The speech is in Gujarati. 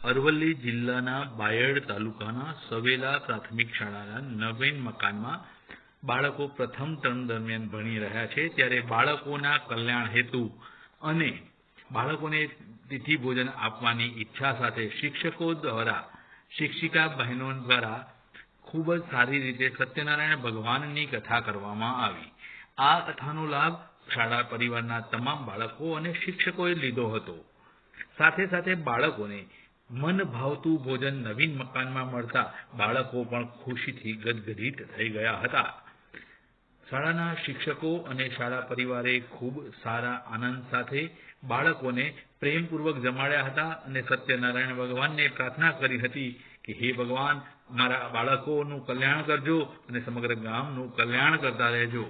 અરવલ્લી જિલ્લાના બાયડ તાલુકાના સવેલા પ્રાથમિક શાળાના નવીન મકાનમાં બાળકો પ્રથમ ટર્મ દરમિયાન ભણી રહ્યા છે, ત્યારે બાળકોના કલ્યાણ હેતુ અને બાળકોને તિથિ ભોજન આપવાની ઈચ્છા સાથે શિક્ષિકા બહેનો દ્વારા ખૂબ જ સારી રીતે સત્યનારાયણ ભગવાનની કથા કરવામાં આવી. આ કથાનો લાભ શાળા પરિવારના તમામ બાળકો અને શિક્ષકોએ લીધો હતો. સાથે સાથે બાળકોને મન ભાવતું ભોજન નવીન મકાનમાં મળતા બાળકો પણ ખુશીથી ગદગદિત થઈ ગયા હતા. શાળાના શિક્ષકો અને શાળા પરિવારે ખૂબ સારા આનંદ સાથે બાળકોને પ્રેમપૂર્વક જમાડ્યા હતા અને સત્યનારાયણ ભગવાનને પ્રાર્થના કરી હતી કે હે ભગવાન, મારા બાળકોનું કલ્યાણ કરજો અને સમગ્ર ગામનું કલ્યાણ કરતા રહેજો.